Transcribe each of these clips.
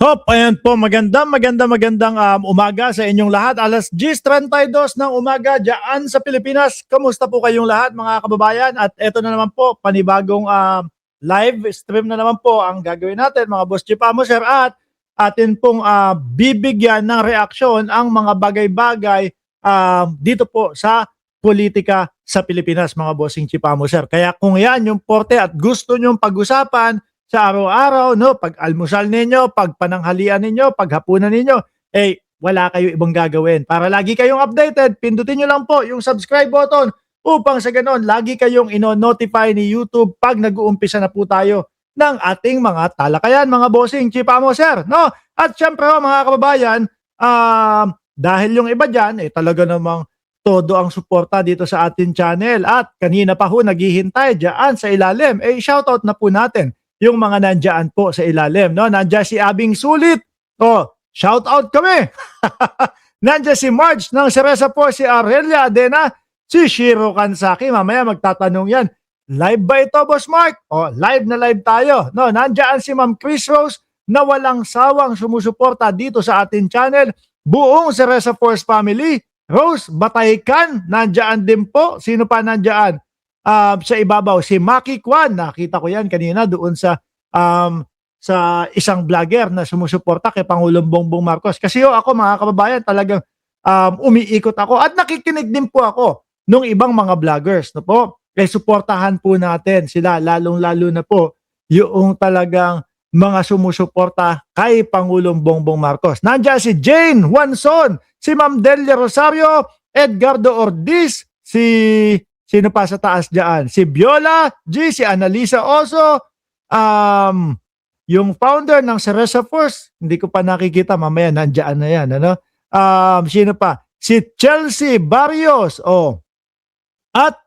Hop, ayan po, magandang umaga sa inyong lahat. Alas 10:32 ng umaga dyan sa Pilipinas. Kamusta po kayong lahat mga kababayan? At eto na naman po, panibagong live stream na naman po ang gagawin natin mga Boss Chipamo Sir. At atin pong bibigyan ng reaksyon ang mga bagay-bagay dito po sa politika sa Pilipinas mga Bossing Chipamo Sir. Kaya kung yan yung porte at gusto nyong pag-usapan sa araw-araw, no, pag almusal ninyo, pag pananghalian ninyo, pag hapunan ninyo, wala kayo ibang gagawin. Para lagi kayong updated, pindutin nyo lang po yung subscribe button upang sa ganon, lagi kayong ino-notify ni YouTube pag nag-uumpisa na po tayo ng ating mga talakayan, mga Bossing Chipamo Sir, no? At syempre, mga kababayan, dahil yung iba dyan, talaga namang todo ang suporta dito sa ating channel. At kanina pa ho, naghihintay dyan sa ilalim. Shoutout na po natin yung mga nandyan po sa ilalim, no? Nandyan si Abing Sulit. Shout out kami. Nandyan si Marge ng Cereza po, si Aurelia Adena, si Shiro Kansaki. Mamaya magtatanong yan, live ba ito, Boss Mark? Live na live tayo. No, nandyan si Ma'am Chris Rose na walang sawang sumusuporta dito sa ating channel. Buong Cereza Force family. Rose Bataykan, nandyan din po. Sino pa nandyan? Sa ibabaw, si Maki Kwan, nakita ko yan kanina doon sa isang vlogger na sumusuporta kay Pangulong Bongbong Marcos. Kasi ako mga kababayan, talagang umiikot ako at nakikinig din po ako nung ibang mga vloggers. No po? Suportahan po natin sila, lalong-lalo na po yung talagang mga sumusuporta kay Pangulong Bongbong Marcos. Nandiyan si Jane Wanson, si Ma'am Delia Rosario, Edgardo Ordiz, sino pa sa taas dyan? Si Viola G, si Annalisa Oso, yung founder ng Cereza Force, hindi ko pa nakikita, mamaya nandyan na yan. Ano? Sino pa? Si Chelsea Barrios. At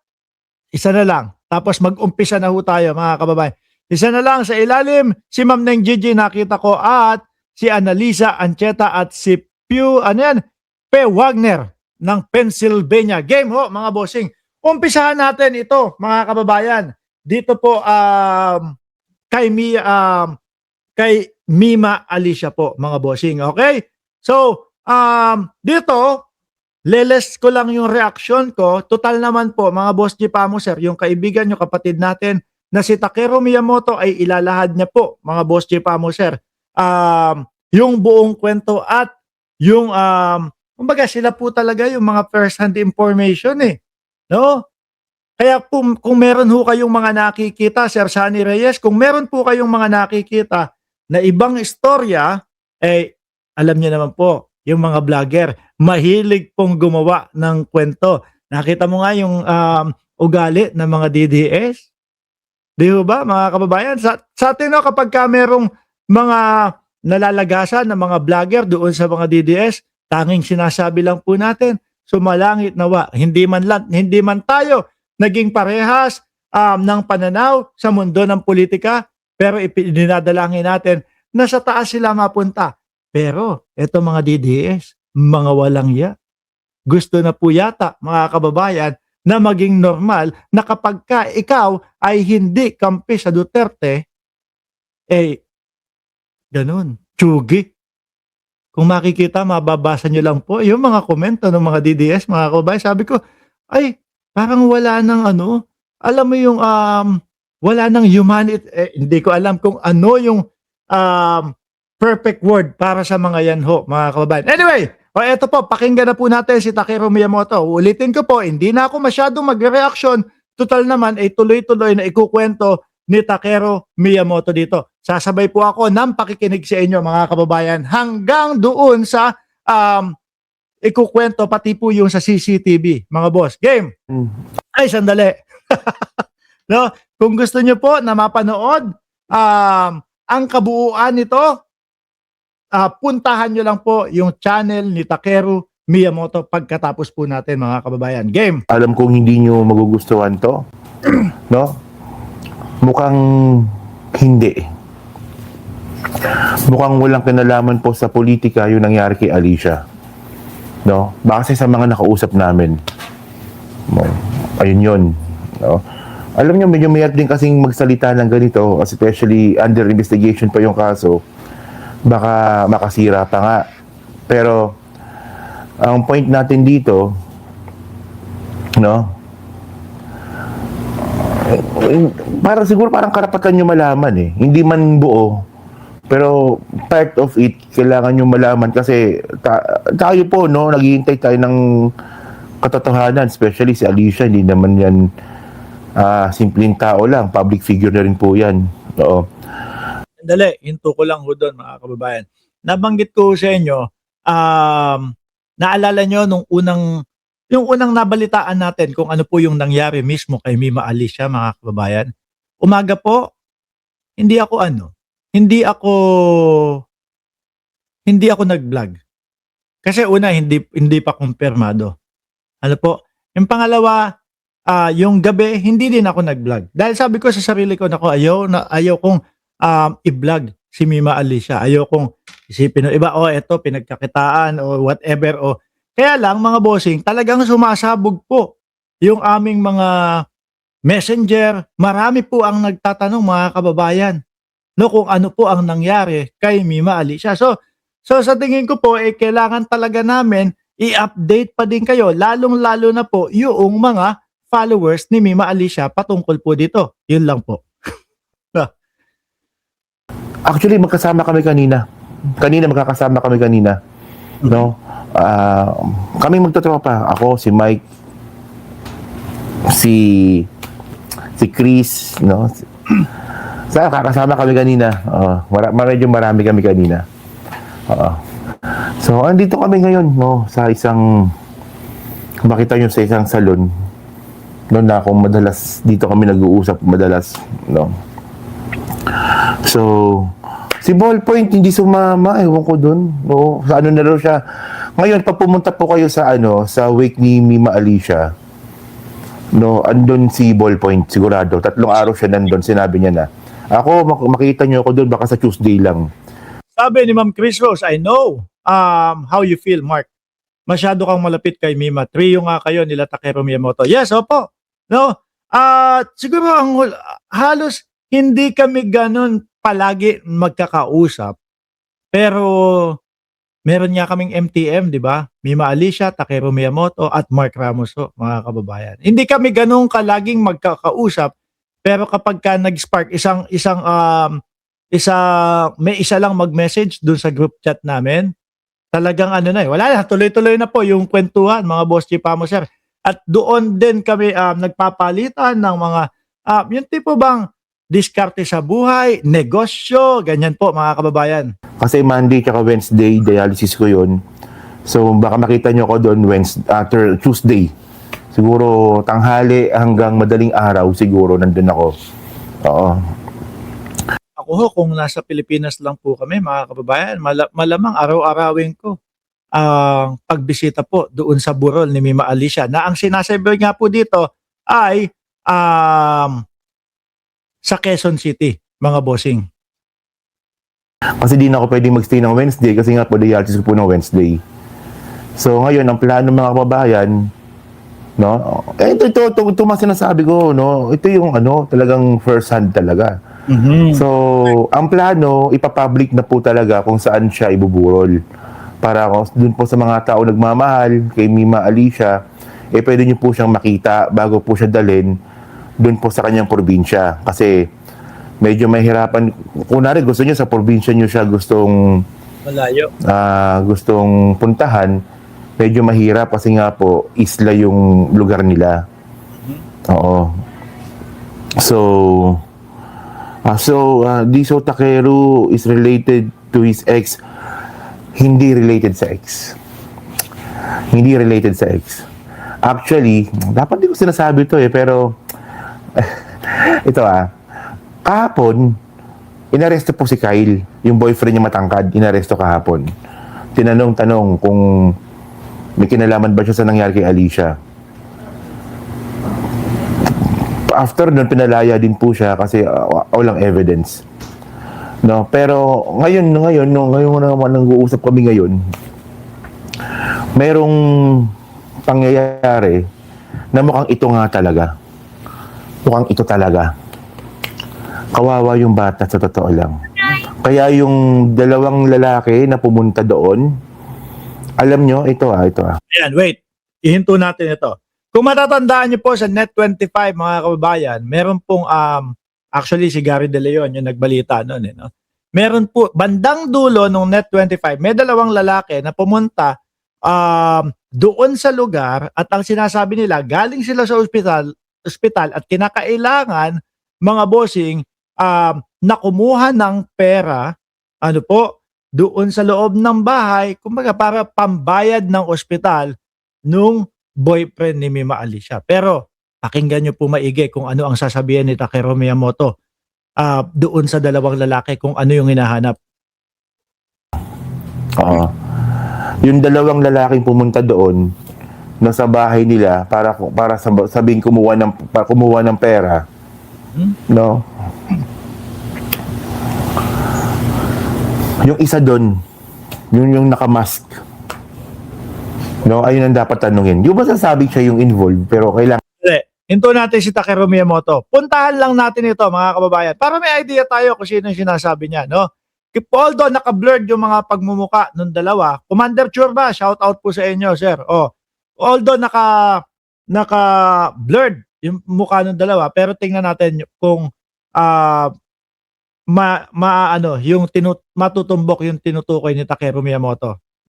isa na lang. Tapos mag-umpisa na ho tayo mga kababayan. Isa na lang sa ilalim, si Ma'am Neng Gigi nakita ko at si Annalisa Ancheta at si P. Wagner ng Pennsylvania. Game ho mga bossing. Umpisahan natin ito, mga kababayan. Dito po kay Mima Alicia po, mga bossing. Okay? So, dito, leles ko lang yung reaction ko. Total naman po, mga Boss Chipamo Sir, yung kaibigan nyo, kapatid natin, na si Takeru Miyamoto ay ilalahad niya po, mga Boss Chipamo Sir. Yung buong kwento at yung, kumbaga sila po talaga yung mga first-hand information no? Kaya kung meron ho kayong mga nakikita, Sir Sunny Reyes, kung meron po kayong mga nakikita na ibang istorya, alam niyo naman po, yung mga vlogger, mahilig pong gumawa ng kwento. Nakita mo nga yung ugali ng mga DDS? Di ba, mga kababayan? Sa atin, no, kapag ka merong mga nalalagasan ng mga vlogger doon sa mga DDS, tanging sinasabi lang po natin, sumalangit nawa, hindi man tayo naging parehas ng pananaw sa mundo ng politika, pero dinadalangin natin na sa taas sila mapunta. Pero eto mga DDS, mga walang ya, gusto na po yata mga kababayan na maging normal na kapag ka ikaw ay hindi kampi sa Duterte, ganun, tsugi. Kung makikita, mababasa nyo lang po yung mga komento ng mga DDS, mga kababayan. Sabi ko, parang wala nang alam mo yung wala nang humanity. Hindi ko alam kung ano yung perfect word para sa mga yan ho, mga kababayan. Anyway, eto po, pakinggan na po natin si Takeru Miyamoto. Ulitin ko po, hindi na ako masyadong mag-reaction. Total naman, tuloy-tuloy na ikukwento ni Takeru Miyamoto dito. Sasabay po ako ng pakikinig sa inyo, mga kababayan, hanggang doon sa ikukwento, pati po yung sa CCTV, mga boss. Game! Sandali. No? Kung gusto nyo po na mapanood ang kabuuan nito, puntahan nyo lang po yung channel ni Takeru Miyamoto pagkatapos po natin, mga kababayan. Game! Alam kong hindi nyo magugustuhan to. No? Mukhang hindi. Mukhang walang kinalaman po sa politika yung nangyari kay Alicia. No? Base sa mga nakausap namin. No? Ayun yun. No? Alam nyo, medyo mayat din kasing magsalita ng ganito, especially under investigation pa yung kaso. baka makasira pa nga. Pero ang point natin dito, no, parang karapatan nyo malaman eh. Hindi man buo, pero part of it, kailangan nyo malaman kasi tayo po, no, naghihintay tayo ng katotohanan, especially si Alicia, hindi naman yan simpleng tao lang, public figure na rin po yan. Oo. Dali, hinto ko lang ho doon, mga kababayan. Nabanggit ko sa inyo, naalala nyo yung unang nabalitaan natin kung ano po yung nangyari mismo kay Mima Alicia, mga kababayan. Umaga po, hindi ako nag-vlog. Kasi una, hindi pa kumpirmado. Ano po? Yung pangalawa, yung gabi, hindi din ako nag-vlog. Dahil sabi ko sa sarili ko, ayaw kong i-vlog si Mima Alicia. Ayaw kong isipin ng iba, eto, pinagkakitaan, o whatever, o kaya lang, mga bossing, talagang sumasabog po yung aming mga messenger. Marami po ang nagtatanong, mga kababayan, no, kung ano po ang nangyari kay Mima Alicia. So sa tingin ko po, kailangan talaga namin i-update pa din kayo, lalong-lalo na po yung mga followers ni Mima Alicia patungkol po dito. Yun lang po. Actually, magkasama kami kanina. Magkakasama kami kanina. No? Kami magtotropa. Ako, si Mike, si Chris, no? Kakasama kami kanina. Medyo marami kami kanina. So, andito kami ngayon, no, sa isang, makita nyo sa isang salon, no, na kung madalas, dito kami nag-uusap madalas, no. So, si Ballpoint hindi sumama, ewan ko dun, no, sa ano na rin siya. Ngayon, pag pumunta po kayo sa sa wake ni Mima Alicia, no, andun si Ballpoint, sigurado, 3 araw siya nandun, sinabi niya na, ako, makita nyo ako dun, baka sa Tuesday lang. Sabi ni Ma'am Chris Rose, I know how you feel, Mark. Masyado kang malapit kay Mima. Trio nga kayo nila Takeru Miyamoto. Yes, opo. No? Siguro halos hindi kami ganun palagi magkakausap. Pero meron nga kaming MTM, di ba? Mima Alicia, Takeru Miyamoto at Mark Ramos, mga kababayan. Hindi kami ganun kalaging magkakausap. Pero kapag ka nag-spark may isa lang mag-message dun sa group chat namin, talagang wala na, tuloy-tuloy na po yung kwentuhan, mga boss chipamo, sir. At doon din kami nagpapalitan ng mga, yung tipo bang diskarte sa buhay, negosyo, ganyan po, mga kababayan. Kasi Monday tsaka Wednesday, dialysis ko yun. So baka makita nyo ko doon after Tuesday. Siguro tanghali hanggang madaling araw, siguro nandun ako. Oo. Ako kung nasa Pilipinas lang po kami, mga kababayan, malamang araw-arawin ko ang pagbisita po doon sa burol ni Mima Alicia, na ang sinasabi nga po dito ay sa Quezon City, mga bossing. Kasi di na ako pwedeng magstay ng Wednesday kasi nga po dialysis ko po ng Wednesday. So ngayon, ang plano, mga kababayan, no? Ito mas sinasabi ko, no? Ito yung talagang first hand talaga. Mm-hmm. So, ang plano, ipapublic na po talaga kung saan siya ibuburol. Para dun po sa mga tao nagmamahal kay Mima Alicia, pwede nyo po siyang makita bago po siya dalhin dun po sa kanyang probinsya. Kasi medyo mahirapan. Kunwari, gusto nyo sa probinsya nyo siya gustong malayo. Gustong puntahan, medyo mahirap kasi nga po, isla yung lugar nila. Mm-hmm. Oo. So, Diso Takeru is related to his ex. Hindi related sa ex. Hindi related sa ex. Actually, dapat di ko sinasabi ito pero ito kahapon, inaresto po si Kyle, yung boyfriend niya matangkad, inaresto kahapon. Tinanong-tanong kung may kinalaman ba siya sa nangyari kay Alicia. After nun, pinalaya din po siya kasi walang evidence. No, pero ngayon naman nag-uusap kami ngayon. Merong pangyayari na mukhang ito nga talaga. Mukhang ito talaga. Kawawa yung bata, sa totoo lang. Kaya yung dalawang lalaki na pumunta doon, alam nyo, ito. Ayan, wait. Ihinto natin ito. Kung matatandaan niyo po sa Net25 mga kababayan, meron pong actually si Gary De Leon yung nagbalita noon no. Meron po bandang dulo nung Net25, may dalawang lalaki na pumunta doon sa lugar at ang sinasabi nila galing sila sa ospital at kinakailangan mga bossing na kumuha ng pera doon sa loob ng bahay, kumbaga para pambayad ng ospital nung boyfriend ni Mima Alicia. Pero pakinggan nyo po maigi kung ano ang sasabihin ni Takeru Miyamoto doon sa dalawang lalaki kung ano yung hinahanap. Oo. Yung dalawang lalaking pumunta doon, nasa bahay nila para sabing kumuha ng pera. No? Yung isa doon, yung nakamask. No, ayun ang dapat tanungin. Yung ba sasabing siya yung involved, pero kailangan Hinto natin si Takeru Miyamoto. Puntahan lang natin ito mga kababayan para may idea tayo kung sino yung sinasabi niya, no? Although naka-blurred yung mga pagmumuka ng dalawa, Commander Churba, shout out po sa inyo, sir. Although naka-blurred yung mukha ng dalawa, pero tingnan natin kung yung matutumbok yung tinutukoy ni Takeru Miyamoto.